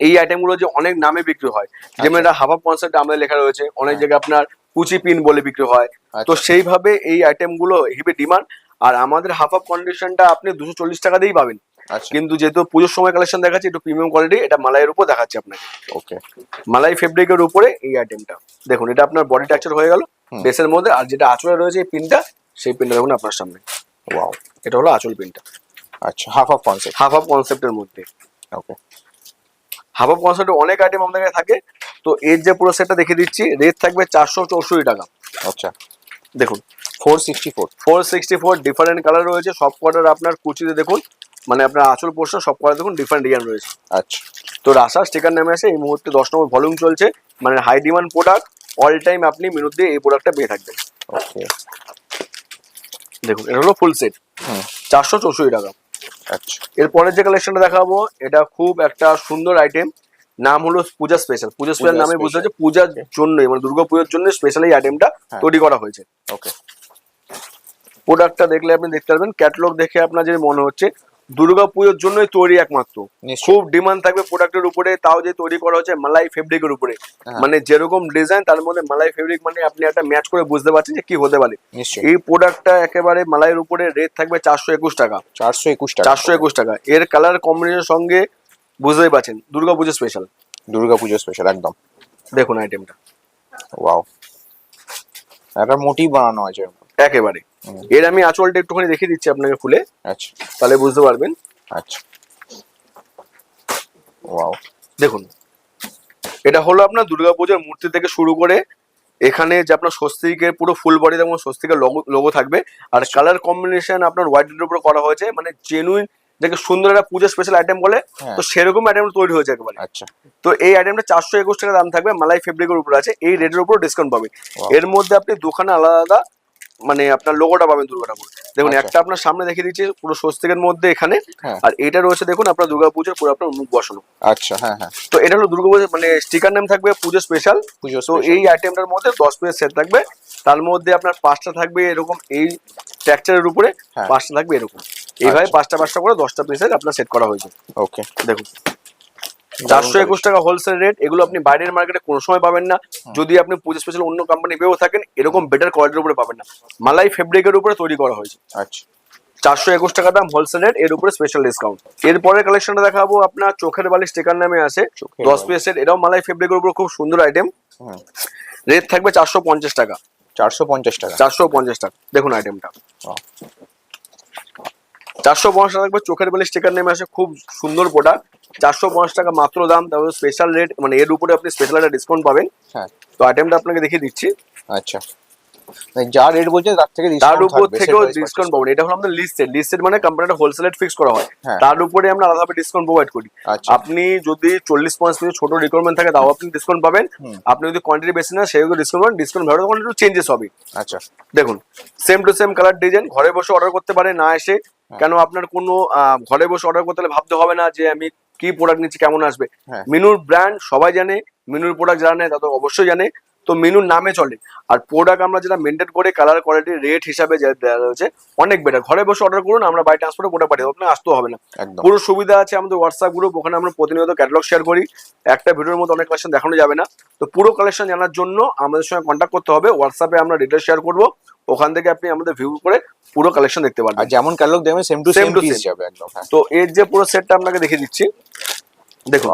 এই আইটেম গুলো যে অনেক নামে বিক্রি হয়, যেমন এটা হাফ হাফ কনসেপ্ট আমাদের লেখা রয়েছে। অনেক জায়গায় আপনার কুচি পিন বলে বিক্রি হয়। তো সেইভাবে এই আইটেম গুলো হেভি ডিমান্ড। আর আমাদের হাফ হাফ কন্ডিশনটা আপনি 240 টাকা দিয়েই পাবেন। কিন্তু যেহেতু পুজোর সময় কালেকশন দেখাচ্ছি একটু প্রিমিয়াম কোয়ালিটি, এটা মালাইয়ের উপর দেখাচ্ছি আপনাকে। ওকে। মালাই ফেব্রিকের উপরে এই আইটেমটা দেখুন, এটা আপনার বডি টেক্সচার হয়ে গেল বেসের মধ্যে। আর যেটা আঁচলে রয়েছে এই পিনটা, সেই পিনটা দেখুন আপনার সামনে। ওয়াও। এটা হলো আঁচল পিনটা। আচ্ছা। Half of concept, half half কনসেপ্টের মধ্যে। ওকে। হাফ অফ কনসেপ্টে অনেক আইটেম আমাদের কাছে থাকে। তো এর যে পুরো সেটটা দেখিয়ে দিচ্ছি, রেট থাকবে 464 টাকা। আচ্ছা, দেখুন 464। 464 ডিফারেন্ট কালার রয়েছে, সব কটার আপনার কুচিতে দেখুন, মানে আপনার আঁচল পোর্শন সব কটা দেখুন ডিফারেন্ট ডিজাইন রয়েছে। আচ্ছা, তো রাশা স্টিকার নেমে আসে, এই মুহূর্তে 10 নম্বর ভলিউম চলছে, মানে high demand product, all time আপনি মিনুর দিয়ে এই প্রোডাক্টটা পেয়ে থাকবেন। ওকে। দেখুন এটা হলো ফুল সেট, 464 টাকা। আচ্ছা, এরপরের যে কালেকশনটা দেখাবো, এটা খুব একটা সুন্দর আইটেম, নাম হলো পূজা স্পেশাল। পূজা স্পেশাল নামে বুঝতে হচ্ছে পূজার জন্যই, মানে দুর্গা পুজোর জন্য স্পেশাল এই আইটেমটা তৈরি করা হয়েছে। ওকে। প্রোডাক্টটা দেখলে আপনি দেখতে পারবেন, ক্যাটালগ দেখে আপনার যে মনে হচ্ছে দুর্গা পুজোর জন্যই তৈরি একমাত্র। খুব ডিমান্ড থাকবে প্রোডাক্টের উপরে, তাও যে তৈরি করা হচ্ছে মালাই ফেব্রিকের উপরে, মানে যেরকম ডিজাইন তার মধ্যে মালাই ফেব্রিক, মানে আপনি একটা ম্যাচ করে বুঝতে পারছেন যে কি হতে পারে। এই প্রোডাক্টটা একেবারে মালাইয়ের উপরে, রেট থাকবে 421 টাকা। 421 টাকা। এর কালার কম্বিনেশন সঙ্গে বুঝতেই পারছেন দুর্গা পুজো স্পেশাল। দুর্গা পুজো স্পেশাল একদম। দেখুন আইটেমটা, ওয়াও, একটা মোটিভ বানানো আছে একেবারে। এর আমি আঁচলটা একটুখানি দেখিয়ে দিচ্ছি আপনাকে খুলে, আচ্ছা, তাহলে বুঝতে পারবেন। আচ্ছা, ওয়াও, দেখুন এটা হলো আপনার দুর্গাপূজার মূর্তি থেকে শুরু করে এখানে যে আপনার স্বস্তিকের পুরো ফুল বডিতে এবং স্বস্তিকের লোগো থাকবে, আর কালার কম্বিনেশন আপনার হোয়াইটের উপরে করা হয়েছে, মানে জেনুইন যাকে সুন্দর একটা পূজা স্পেশাল আইটেম বলে, তো সেরকম আইটেম তৈরি হয়েছে একেবারে। আচ্ছা। তো এই আইটেমটা 421 টাকা দাম থাকবে, মালাই ফেব্রিকের উপর আছে, এই রেটের উপর ডিসকাউন্ট পাবে। এর মধ্যে আপনি দুখানে আলাদা আলাদা মানে আপনার লোগোটা পাবেন দুর্গা ঠাকুর। দেখুন একটা আপনার সামনে দেখিয়ে দিচ্ছি পুরো স্বস্তিকের মধ্যে এখানে, আর এটা রয়েছে দেখুন আপনার দুর্গা পুজোর পুরো আপনার মুখ বসানো। আচ্ছা, হ্যাঁ হ্যাঁ। তো এটা হলো দুর্গা পুজো, মানে স্টিকার নেম থাকবে পুজো স্পেশাল। তো এই আইটেমটার মধ্যে 10 পিস সেট থাকবে, তার মধ্যে আপনার 5টা থাকবে এরকম এই স্ট্রাকচারের উপরে, 5টা থাকবে এরকম, এইভাবে 5টা করে 10টা পিসের আপনার সেট করা হয়েছে। ওকে। দেখুন 421 টাকা হোলসেল রেট। এগুলো আপনি বাইরের মার্কেটে কোনো সময় পাবেন না, যদি আপনি পুজো স্পেশাল অন্য কোম্পানি পেয়েও থাকেন, এরকম বেটার কোয়ালিটির উপরে পাবেন না, মালাই ফেব্রিকের উপরে তৈরি করা হয়েছে। আচ্ছা, 421 টাকা দাম হোলসেল রেট, এর উপরে স্পেশাল ডিসকাউন্ট। এরপরের কালেকশনটা দেখাবো আপনার চোখের বালি স্টিকার নামে আছে, 10 পিস সেট, এটাও মালাই ফেব্রিকের উপর খুব সুন্দর আইটেম। রেট থাকবে 450 টাকা। 450 টাকা। 450 টাকা। দেখুন আইটেমটা 450 টাকা থাকবে, চোখের বালি স্টিকার নেমে আসে, খুব সুন্দর প্রোডাক্ট। 450 টাকা মাত্র দাম, তারপরে স্পেশাল রেট, মানে এর উপরে আপনি স্পেশাল একটা ডিসকাউন্ট পাবেন। হ্যাঁ, তো আইটেমটা আপনাকে দেখিয়ে দিচ্ছি। আচ্ছা, যা রেট বলছে তার থেকে তার উপর থেকেও ডিসকাউন্ট পাবেন। এটা হলো আমাদের লিস্টেড মানে কোম্পানিটা হোলসেল রেট ফিক্স করা হয়, তার উপরে আমরা আলাদাভাবে ডিসকাউন্ট প্রোভাইড করি। আপনি যদি 40-50 পিস ছোট রিকোয়ারমেন্ট থাকে তাও আপনি ডিসকাউন্ট পাবেন, আপনি যদি কোয়ান্টিটি বেশি না সেগুলো ডিসকাউন্ট পাবেন, ডিসকাউন্ট ভালো তখন একটু চেঞ্জেস হবে। আচ্ছা, দেখুন same to same colour design, ঘরে বসে অর্ডার করতে পারে না এসে, কেন আপনার কোনো ঘরে বসে অর্ডার করতে হলে ভাবতে হবে না যে আমি কি প্রোডাক্ট নিচ্ছি কেমন আসবে। মিনুর ব্র্যান্ড সবাই জানে, মিনুর প্রোডাক্ট যারা নেয় তাদের অবশ্যই জানে, তো মিনুর নামে চলে। আর প্রোডাক্ট আমরা যেটা মেনটেন করে কালার কোয়ালিটি রেট হিসাবে যা দেওয়া রয়েছে অনেক বেটার। ঘরে বসে অর্ডার করুন, আমরা বাই ট্রান্সপোর্টে প্রোডাক্ট পাঠিয়ে দেবো, আপনার আসতেও হবে না। পুরো সুবিধা আছে আমাদের হোয়াটসঅ্যাপ গ্রুপ, ওখানে আমরা প্রতিনিয়ত ক্যাটালগ শেয়ার করি, একটা ভিডিওর মধ্যে অনেক কালেকশন দেখানো যাবে না। তো পুরো কালেকশন জানার জন্য আমাদের সঙ্গে কন্ট্যাক্ট করতে হবে, হোয়াটসঅ্যাপে আমরা ডিটেলস শেয়ার করবো, ওখান থেকে আপনি আমাদের ভিউ করে পুরো কালেকশন দেখতে পারবেন। আর যেমন ক্যাটালগ দেখবেন সেম টু সেম পিস যাবে একদম। তো এর যে পুরো সেটটা আপনাকে দেখিয়ে দিচ্ছি, দেখুন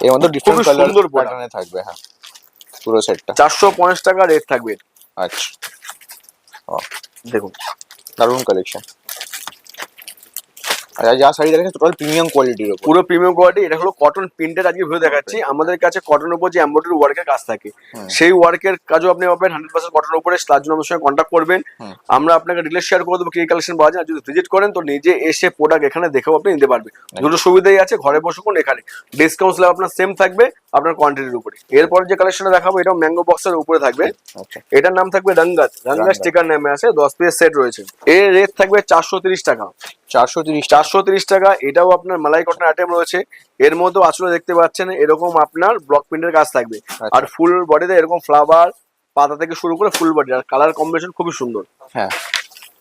এর মধ্যে ডিফারেন্ট কালার প্যাটার্নে থাকবে। হ্যাঁ, পুরো সেটটা 450 টাকা রেট থাকবে। আচ্ছা, দেখুন দারুণ কালেকশন। আচ্ছা, যা শাড়ি দেখেন টোটাল প্রিমিয়াম কোয়ালিটির উপর, পুরো প্রিমিয়াম কোয়ালিটি। এটা হলো কটন প্রিন্টেড, আজকে ভিডিও দেখাচ্ছি। আমাদের কাছে কটনের উপর যে এমব্রয়ডারি ওয়ার্কের কাজ থাকে, সেই ওয়ার্কের কাজও আপনি পাবেন 100% কটনের উপরে। তার জন্য আমার সঙ্গে কন্ট্যাক্ট করবেন, আমরা আপনাকে ডিটেইলস শেয়ার করে দেবো কি কালেকশন পাওয়া যায়। যদি ভিজিট করেন তো নিজে এসে প্রোডাক্ট এখানে দেখেও আপনি নিতে পারবেন, দুটো সুবিধাই আছে। ঘরে বসে কোন এখানে ডিসকাউন্ট স্ল্যাব আপনার সেম থাকবে আপনার কোয়ান্টিটির উপরে। এরপর যে কালেকশনটা দেখাবো এটাও ম্যাঙ্গো বক্সের উপরে থাকবে, এটার নাম থাকবে রঙ্গাত স্টিকার নামে আছে, 10 পিস সেট রয়েছে। এর রেট থাকবে 430 টাকা। 430 টাকা। এটাও আপনার মালাই কটন আইটেম রয়েছে, এর মধ্যে আসলে দেখতে পাচ্ছেন এরকম আপনার ব্লক প্রিন্টের কাজ থাকবে, আর ফুল বডিতে এরকম ফ্লাওয়ার পাতা থেকে শুরু করে ফুল বডি, আর কালার কম্বিনেশন খুবই সুন্দর। হ্যাঁ,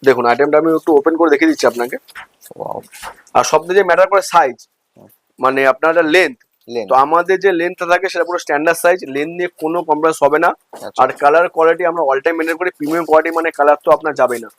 দেখুন আইটেমটা আমি একটু ওপেন করে দেখিয়ে দিচ্ছি আপনাকে। আর সবথেকে ম্যাটার করে সাইজ, মানে আপনার লেন্থ। তো আমাদের যে লেন্থটা থাকে সেটা পুরো স্ট্যান্ডার্ড সাইজ, লেন্থ নিয়ে কোনো কম্প্রোমাইজ হবে না। আর কালার কোয়ালিটি আমরা অল টাইম মেনটেন করি, প্রিমিয়াম কোয়ালিটি, মানে কালার তো আপনার যাবে না।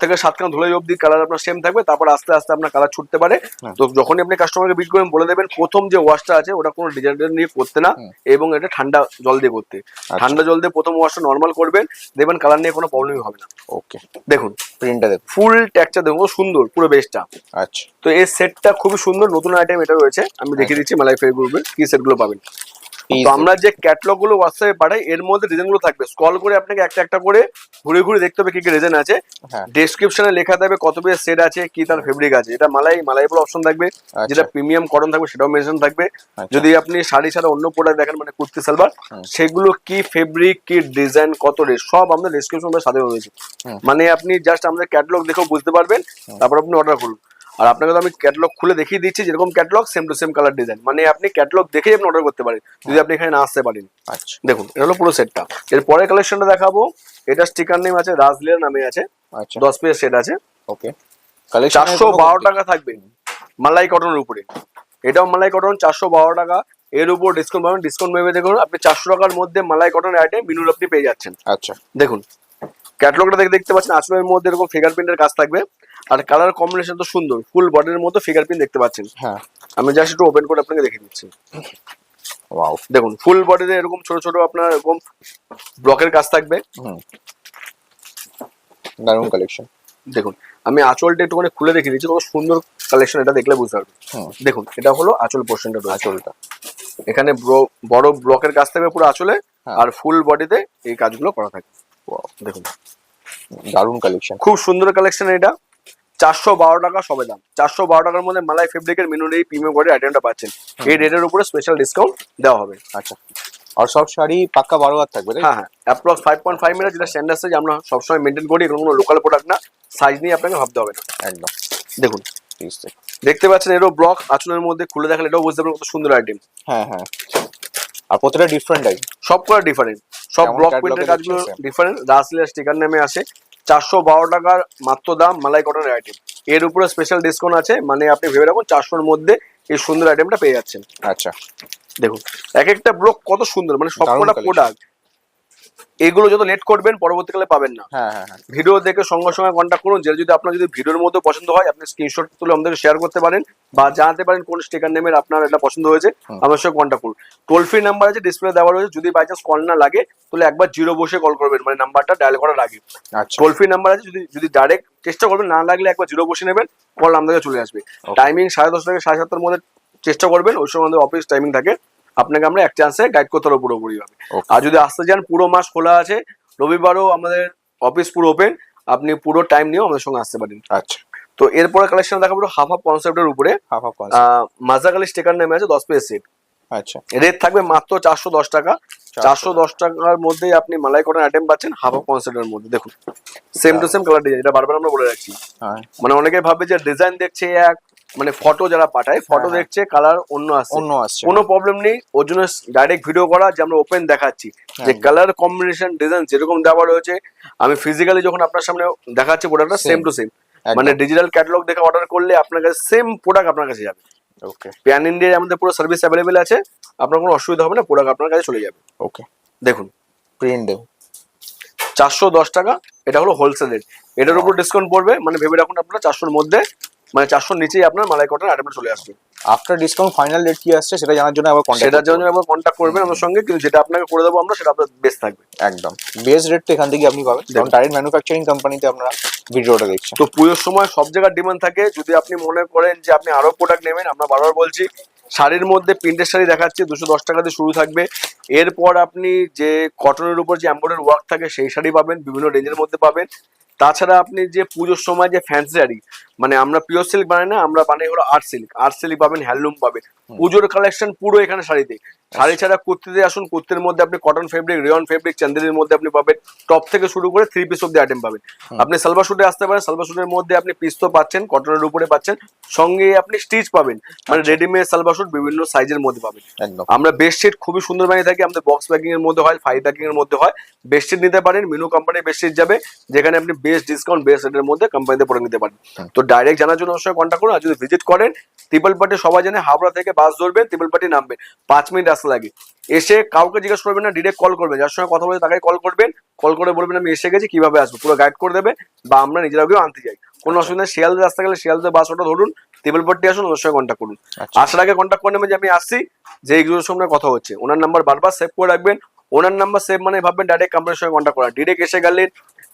থেকে 7 খানা ধুলাই অবধি কালার আপনার সেম থাকবে, তারপর আস্তে আস্তে আপনার কালার ছুটতে পারে। তো যখনই আপনি কাস্টমারকে বিক্রি করবেন বলে দেবেন প্রথম যে ওয়াশটা আছে ওটা কোনো ডিজাইন নিয়ে করতে না, এবং এটা ঠান্ডা জল দিয়ে করতে। ঠান্ডা জল দিয়ে প্রথম ওয়াশটা নর্মাল করবেন, দেখবেন কালার নিয়ে কোনো প্রবলেমই হবে না। ওকে, দেখুন প্রিন্টটা দেখুন, ফুল টেক্সচার দেখুন, সুন্দর পুরো বেসটা। আচ্ছা তো এই সেটটা খুবই সুন্দর, নতুন আইটেম এটা রয়েছে। আমি দেখিয়ে দিচ্ছি মালাই ফেয়ার গ্রুপে কি সেটগুলো পাবেন। তো আমরা যে ক্যাটালগ গুলো হোয়াটসঅ্যাপে পাঠাই এর মধ্যে ডিজাইন গুলো থাকবে, স্ক্রল করে আপনাকে একটা একটা করে ঘুরে ঘুরে দেখতে হবে কি কি ডিজাইন আছে। হ্যাঁ। ডেসক্রিপশনে লেখা থাকবে কত পিস সেট আছে, কি তার ফেব্রিক আছে। এটা মালাই বলে অপশন থাকবে, যেটা প্রিমিয়াম কটন থাকবে সেটাও মেনশন থাকবে। যদি আপনি শাড়ি ছাড়া অন্য প্রোডাক্ট দেখেন মানে কুর্তি সালবার, সেগুলো কি ফেব্রিক কি ডিজাইন কত রেট সব আমাদের ডেসক্রিপশনে সাথে রয়েছে। মানে আপনি জাস্ট আমাদের ক্যাটালগ দেখেও বুঝতে পারবেন, তারপর আপনি অর্ডার করুন। আর আপনাকে তো আমি ক্যাটালগ খুলে দেখিয়ে দিচ্ছি, যেরকম catalogue same to same colour design, মানে আপনি ক্যাটালগ দেখেই আপনি অর্ডার করতে পারেন যদি আপনি এখানে না আসতে পারেন। আচ্ছা দেখুন এটা হলো পুরো সেটটা। এর পরের কালেকশনটা দেখাবো, এটা স্টিকার নেম আছে রাজলিয়ার নামে আছে, আচ্ছা 10 পিস সেট আছে, ওকে। 412 টাকা থাকবে মালাই কটনের উপরে। এটাও মালাই কটন 412 টাকা। এর উপর ডিসকাউন্ট পাবেন, ডিসকাউন্ট ভেবে দেখুন আপনি 400 টাকার মধ্যে মালাই কটনের আইটেম মিনুর আপনি পেয়ে যাচ্ছেন। আচ্ছা দেখুন ক্যাটালগটা দেখতে পাচ্ছেন, আঁচলের মধ্যে এরকম ফিঙ্গার প্রিন্টের কাজ থাকবে, আর কালার কম্বিনেশন তো সুন্দর, ফুল বডির মতো ফিঙ্গার প্রিন্ট দেখতে পাচ্ছেন। হ্যাঁ আমি জাস্ট একটু ওপেন করে আপনাকে দেখিয়ে দিচ্ছি। ওয়াও, দেখুন ফুল বডিতে এরকম ছোট ছোট আপনার এরকম ব্লকের কাজ থাকবে। দারুণ কালেকশন। দেখুন আমি আঁচলটা একটুখানি খুলে দেখিয়ে দিচ্ছি, কত সুন্দর কালেকশন, এটা দেখলে বুঝতে পারবেন। দেখুন এটা হলো আঁচল পোর্শনটা, আঁচলটা এখানে বড় ব্লকের কাজ থাকবে পুরো আঁচলে, আর ফুল বডিতে এই কাজগুলো করা থাকে। দেখুন দারুণ কালেকশন, খুব সুন্দর কালেকশন। এটা 412 টাকা সবে দাম। 412 টাকার মধ্যে মালাই ফেব্রিকের মিনুর এই প্রিমিয়াম কোয়ালিটির আইটেমটা পাচ্ছেন। এই রেটের উপরে স্পেশাল ডিসকাউন্ট দেওয়া হবে। আচ্ছা, আর সব শাড়ি পাক্কা 12 হাত থাকবে তাই? হ্যাঁ হ্যাঁ, অ্যাপ্রক্স 5.5 মিটার, যেটা স্ট্যান্ডার্ড সাইজ আমরা সবসময় মেনটেন করি, এগুলো কোনো লোকাল প্রোডাক্ট না, সাইজ নিয়ে আপনাকে ভাবতে হবে না। একদম। দেখুন দেখতে পাচ্ছেন এরও ব্লক আঁচলের মধ্যে, খুলে দেখালে এটাও বুঝতে পারবেন কত সুন্দর আইটেম। হ্যাঁ হ্যাঁ, আর প্রত্যেকটা ডিফারেন্ট আইটেম, সব কটা ডিফারেন্ট, সব যেমন ব্লক catalog প্রিন্টের এ কাজগুলো দেখছি same। ডিফারেন্ট। রাসলিয়া স্টিকার নেমে আসে 412 টাকার মাত্র দাম মালাই কটনের আইটেম। এর উপরে স্পেশাল ডিসকাউন্ট আছে, মানে আপনি ভেবে রাখুন 400-র মধ্যে এই সুন্দর আইটেমটা পেয়ে যাচ্ছেন। আচ্ছা দেখুন এক একটা ব্লক কত সুন্দর, মানে সব দারুণ কটা collection। প্রোডাক্ট। এগুলো যত লেট করবেন পরবর্তীকালে পাবেন না। হ্যাঁ হ্যাঁ হ্যাঁ, ভিডিও দেখে সঙ্গে সঙ্গে কন্ট্যাক্ট করুন, যে যদি আপনার যদি ভিডিওর মধ্যে পছন্দ হয় আপনি স্ক্রিনশট তুলে আমাদেরকে শেয়ার করতে পারেন, বা জানাতে পারেন কোন স্টিকার নেমের আপনার এটা পছন্দ হয়েছে, আমার সঙ্গে কন্ট্যাক্ট করুন। টোল ফ্রি নাম্বার আছে ডিসপ্লে দেওয়া রয়েছে, যদি বাই চান্স কল না লাগে তাহলে একবার 0 বসে কল করবেন, মানে নাম্বারটা ডায়াল করার আগে। আচ্ছা টোল ফ্রি নাম্বার আছে, যদি ডাইরেক্ট চেষ্টা করবেন, না লাগলে একবার 0 বসে নেবেন, কল আমাদের চলে আসবে। টাইমিং 10:30 থেকে 7:30 মধ্যে চেষ্টা করবেন, ওই সময় আমাদের অফিস টাইমিং থাকে, আপনাকে আমরা এক চান্সে গাইড করতে পারবো পুরোপুরি ভাবে। আর যদি আসতে চান পুরো মাস খোলা আছে, রবিবারও আমাদের অফিস পুরো ওপেন, আপনি পুরো টাইম নিয়েও আমাদের সঙ্গে আসতে পারেন। আচ্ছা, তো এরপরে কালেকশন দেখাবো হাফ হাফ কনসেপ্টের উপরে। হাফ হাফ কনসেপ্ট, মাজাকালি স্টিকার নেমে আছে 10 পিস সেট। আচ্ছা রেট থাকবে মাত্র 410 টাকা। 410 টাকার মধ্যে আপনি মালাই কটন আইটেম পাচ্ছেন হাফ হাফ কনসেপ্টের মধ্যে। দেখুন same to same colour design, এটা বারবার আমরা বলে রাখছি। হ্যাঁ, মানে অনেকে ভাবে যে ডিজাইন দেখছে এক, মানে ফটো যারা পাঠায় ফটো দেখছে কালার অন্য আসছে, অন্য আসছে, কোনো প্রবলেম নেই। ওর জন্য ডাইরেক্ট ভিডিও করা, যে আমরা ওপেন দেখাচ্ছি যে কালার কম্বিনেশন ডিজাইন যেরকম দেওয়া রয়েছে, আমি ফিজিক্যালি যখন আপনার সামনে দেখাচ্ছি প্রোডাক্টটা সেম টু সেম, মানে ডিজিটাল ক্যাটালগ দেখে অর্ডার করলে আপনার কাছে সেম প্রোডাক্ট আপনার কাছে যাবে। ওকে, প্যান ইন্ডিয়ায় আমাদের পুরো সার্ভিস অ্যাভেলেবেল আছে, আপনার কোনো অসুবিধা হবে না, প্রোডাক্ট আপনার কাছে চলে যাবে। ওকে, দেখুন প্রিন্ট দেব 410 টাকা, এটা হলো হোলসেল রেট। এটার উপর ডিসকাউন্ট পড়বে, মানে ভেবে রাখুন আপনারা 400-র মধ্যে, মানে 400-র নিচেই আপনার মালাই কটন আইটেমটা চলে আসবে। আফটার ডিসকাউন্ট ফাইনাল রেট কি আসছে সেটা জানার জন্য আবার কন্টাক্ট, সেটার জন্য আবার কন্ট্যাক্ট করবেন আমার সঙ্গে, কিন্তু যেটা আপনাকে করে দেবো আমরা সেটা আপনার বেস্ট থাকবে। একদম বেস্ট রেট তো এখান থেকে আপনি পাবেন, কারণ ডাইরেক্ট ম্যানুফ্যাকচারিং কোম্পানিতে আপনারা ভিডিওটা দেখছেন। তো পুজোর সময় সব জায়গার ডিমান্ড থাকে, যদি আপনি মনে করেন যে আপনি আরো প্রোডাক্ট নেবেন, আমরা বারবার বলছি শাড়ির মধ্যে প্রিন্টের শাড়ি দেখাচ্ছি 210 টাকা দিয়ে শুরু থাকবে। এরপর আপনি যে কটনের উপর যে এমব্রয়ডারি ওয়ার্ক থাকে সেই শাড়ি পাবেন, বিভিন্ন রেঞ্জের মধ্যে পাবেন। তাছাড়া আপনি যে পুজোর সময় যে ফ্যান্সি শাড়ি, মানে আমরা পিওর সিল্ক বানাই না, আমরা বানাই হলো আর্ট সিল্ক পাবেন, হ্যান্ডলুম পাবেন। পুজোর কালেকশন পুরো এখানে শাড়িতে। শাড়ি ছাড়া কুর্তিতে আসুন, কুর্তির মধ্যে আপনি কটন ফেব্রিক, রেয়ন ফেব্রিক, চান্দেরির মধ্যে আপনি পাবেন, টপ থেকে শুরু করে 3 পিস অব্দি আইটেম পাবেন। আপনি সালভার স্যুটে আসতে পারেন, সালভার স্যুটের মধ্যে আপনি পিস তো পাচ্ছেন, কটনের উপরে পাচ্ছেন, সঙ্গে আপনি স্টিচ পাবেন, মানে রেডিমেড সালভার স্যুট বিভিন্ন সাইজের মধ্যে পাবেন। একদম, আমরা বেডশিট খুবই সুন্দর বানিয়ে থাকি, আমাদের বক্স প্যাকিং এর মধ্যে হয়, 5 প্যাকিং এর মধ্যে হয়। বেডশিট নিতে পারেন, মিনু কোম্পানির বেডশিট যাবে, যেখানে আপনি বেস্ট ডিসকাউন্ট বেস্ট রেটের মধ্যে কোম্পানিতে পরে নিতে পারেন। তো ডাইরেক্ট জানার জন্য অবশ্যই কন্ট্যাক্ট করুন। আর যদি ভিজিট করেন, ত্রিপলপাটি সবাই জানে হাওড়া থেকে বাস ধরবেন, ত্রিপলপাটি নামবেন, 5 মিনিট রাস্তা আসতে লাগে। এসে কাউকে জিজ্ঞেস করবেন না, ডিরেক্ট কল করবেন, যার সঙ্গে কথা বলে তাকে কল করবেন, কল করে বলবেন আমি এসে গেছি, কিভাবে আসবো পুরো গাইড করে দেবে, বা আমরা নিজেরাও গিয়ে আনতে যাই, কোনো অসুবিধা নেই। শিয়ালদা রাস্তা গেলে শিয়ালদা বাস অটো ধরুন, টেবিলপট্টি আসুন, ওর সঙ্গে কন্ট্যাক্ট করুন। আচ্ছা। আসার আগে কন্ট্যাক্ট করে নেবেন যে আমি আসছি, যে এগুলোর সঙ্গে কথা হচ্ছে, ওনার নাম্বার বারবার সেভ করে রাখবেন। ওনার নাম্বার সেভ মানে ভাববেন ডাইরেক্ট কোম্পানির সঙ্গে কন্ট্যাক্ট করা। ডিরেক্ট এসে গেলেন,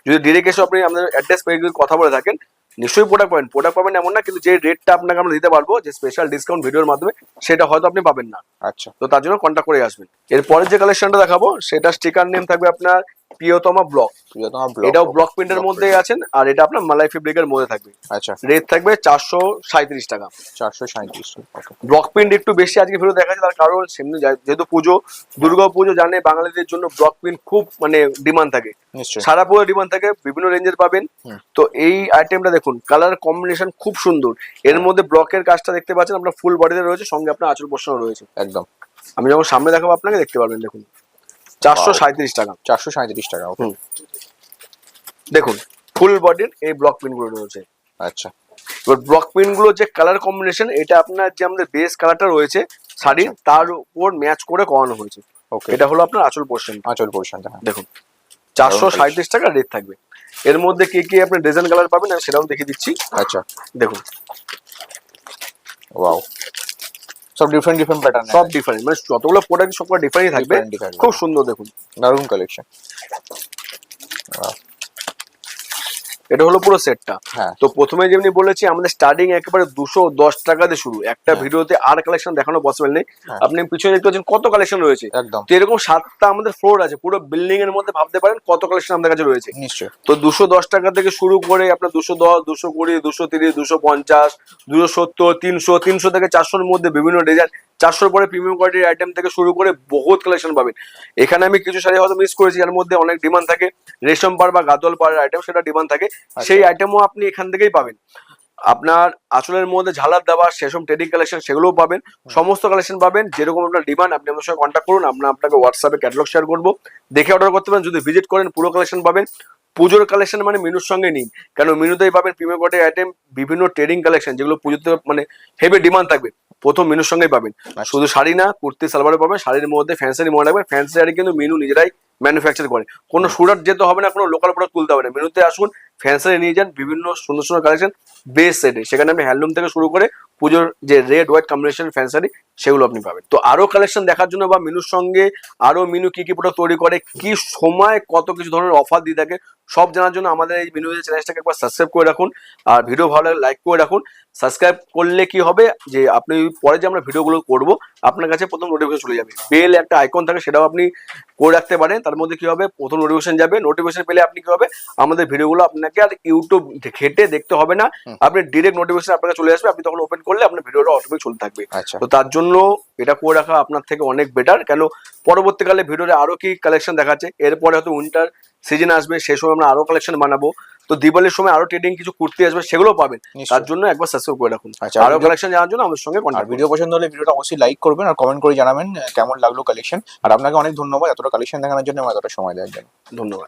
যদি ডিরেক্ট এসে আপনি আমাদের অ্যাড্রেস পেয়ে কথা বলে থাকেন, নিশ্চয়ই প্রোডাক্ট পাবেন এমন না, কিন্তু যে রেটটা আপনাকে আমরা দিতে পারবো, যে স্পেশাল ডিসকাউন্ট ভিডিওর মাধ্যমে, সেটা হয়তো আপনি পাবেন না। আচ্ছা। তো তার জন্য কন্ট্যাক্ট করে আসবেন। এরপরের যে কালেকশনটা দেখাবো সেটা স্টিকার নেম থাকবে আপনার প্রিয়তমা ব্লক। এটাও ব্লক প্রিন্টের মধ্যে আছেন, আর এটা আপনার মালাই ফেব্রিকের মধ্যে থাকবে। আচ্ছা। রেট থাকবে 437 টাকা। 437 টাকা। ব্লক প্রিন্ট একটু বেশি আজকে ভিডিও দেখা যাচ্ছে, তার কারণ সেমনি যেহেতু পুজো, দুর্গা পুজো জানে বাঙালিদের জন্য ব্লক প্রিন্ট খুব মানে ডিমান্ড থাকে, নিশ্চয়ই। সারা পুজো ডিমান্ড থাকে, বিভিন্ন রেঞ্জের পাবেন। তো এই আইটেমটা দেখুন, কালার কম্বিনেশন খুব সুন্দর। এর মধ্যে ব্লকের কাজটা দেখতে পাচ্ছেন আপনার ফুল বডিতে রয়েছে, সঙ্গে আপনার আঁচল পোষণও রয়েছে। একদম। আমি যখন সামনে দেখাবো আপনাকে দেখতে পারবেন। দেখুন 437 টাকা। 437 টাকা। ওকে। দেখুন ফুল বডির এই ব্লক প্রিন্ট গুলো রয়েছে। আচ্ছা। এবার ব্লক প্রিন্ট গুলো যে কালার কম্বিনেশন, এটা আপনার যে আমাদের বেস কালারটা রয়েছে শাড়ির, তার উপর ম্যাচ করে করানো হয়েছে। ওকে। এটা হলো আপনার আঁচল পোর্শন। আঁচল পোর্শনটা। দেখুন 437 টাকা রেট থাকবে। এর মধ্যে কি কি আপনি ডিজাইন কালার পাবেন আমি সেটাও দেখিয়ে দিচ্ছি। আচ্ছা। দেখুন ওয়াও, সব ডিফারেন্ট প্যাটার্ন, সব ডিফারেন্ট, মানে যতগুলো প্রোডাক্ট সবগুলো ডিফারেন্ট থাকবে। খুব সুন্দর দেখুন, দারুণ কালেকশন। এটা হলো পুরো সেটটা। হ্যাঁ। তো প্রথমে যেমনি বলেছি আমাদের স্টার্টিং একেবারে 210 টাকা দিয়ে শুরু। একটা ভিডিওতে আর কালেকশন দেখানো পসিবল নেই। আপনি পিছনে দেখতে পাচ্ছেন কত কালেকশন রয়েছে। একদম। তো এরকম 7টা আমাদের ফ্লোর আছে, পুরো বিল্ডিং এর মধ্যে ভাবতে পারেন কত কালেকশন আমাদের কাছে রয়েছে। নিশ্চয়ই। তো 210 টাকা থেকে শুরু করে আপনার 210, 220, 230, 250, 270, 300, 300 থেকে 400 এর মধ্যে বিভিন্ন ডিজাইন, 400 পরে প্রিমিয়াম কোয়ালিটির আইটেম থেকে শুরু করে বহুত কালেকশন পাবেন। এখানে আমি কিছু শাড়ি হয়তো মিস করেছি, যার মধ্যে অনেক ডিমান্ড থাকে, রেশম পাড় বা গাদল পাড়ের আইটেম, সেটা ডিমান্ড থাকে, সেই আইটেমও আপনি এখান থেকেই পাবেন। আপনার আঁচলের মধ্যে ঝালার দেওয়া সেসব ট্রেডিং কালেকশন সেগুলোও পাবেন, সমস্ত কালেকশন পাবেন। যেরকম আপনার ডিমান্ড আপনি আমার সঙ্গে কন্ট্যাক্ট করুন, আমরা আপনাকে হোয়াটসঅ্যাপে ক্যাটালগ শেয়ার করবো, দেখে অর্ডার করতে পারেন। যদি ভিজিট করেন পুরো কালেকশন পাবেন। পুজোর কালেকশন মানে মেনুর সঙ্গে নিন, কেন মেনুতেই পাবেন প্রিমিয়াম কোয়ালিটির আইটেম, বিভিন্ন ট্রেডিং কালেকশন যেগুলো পুজোতে মানে হেভি ডিমান্ড থাকবে, প্রথম মেনুর সঙ্গেই পাবেন। শুধু শাড়ি না, কুর্তি সালোয়ারও পাবেন, শাড়ির মধ্যে ফ্যান্সি মনে রাখবেন, ফ্যান্সি শাড়ি কিন্তু মেনু নিজেরাই ম্যানুফ্যাকচার করে, কোনো সুরাট যেতে হবে না, কোনো লোকাল প্রোডাক্ট তুলতে হবে না। মেনুতে আসুন, ফ্যান্সি নিয়ে যান, বিভিন্ন সুন্দর সুন্দর কালেকশন বেস সেটে, সেখানে আমি হ্যান্ডলুম থেকে শুরু করে পুজোর যে রেড হোয়াইট কম্বিনেশন ফ্যান্সি সেগুলো আপনি পাবেন। তো আরো কালেকশন দেখার জন্য বা মেনুর সঙ্গে আরো মেনু কি কি প্রোডাক্ট তৈরি করে, কি সময় কত কিছু ধরনের অফার দিয়ে থাকে, সব জানার জন্য আমাদের এই মেনু চ্যানেলটাকে একবার সাবস্ক্রাইব করে রাখুন, আর ভিডিও ভালো লাগলে লাইক করে রাখুন। সাবস্ক্রাইব করলে কি হবে, যে আপনি পরে যে আমরা ভিডিওগুলো করবো আপনার কাছে প্রথম নোটিফিকেশন চলে যাবে। বেল একটা আইকন থাকে, সেটাও আপনি করে রাখতে পারেন। তার মধ্যে কি হবে, প্রথম নোটিফিকেশন যাবে, নোটিফিকেশন পেলে আপনি কি হবে, আমাদের ভিডিওগুলো আপনাকে আর ইউটিউব ঘেটে দেখতে হবে না, আপনি ডিরেক্ট নোটিফিকেশন আপনার কাছে চলে আসবে, আপনি তখন ওপেন করলে আপনার ভিডিওটা অটোমেটিক চলতে থাকবে। তো তার জন্য এটা করে রাখা আপনার থেকে অনেক বেটার, কেন পরবর্তীকালে ভিডিওতে আরো কি কালেকশন দেখাচ্ছে, এরপরে হয়তো উইন্টার সিজন আসবে, সেই সময় আমরা আরো কালেকশন বানাবো। তো দিওয়ালির সময় আরো ট্রেডিং কিছু কুর্তি আসবে, সেগুলো পাবেন। তার জন্য একবার সাবস্ক্রাইব করে রাখুন, আরো কালেকশন জানার জন্য আমাদের সঙ্গে কন্টাক্ট। ভিডিও পছন্দ হলে ভিডিওটা অবশ্যই লাইক করবেন আর কমেন্ট করে জানাবেন কেমন লাগলো কালেকশন। আর আপনাকে অনেক ধন্যবাদ এতটা কালেকশন দেখানোর জন্য, এতটা সময় দেওয়ার জন্য। ধন্যবাদ।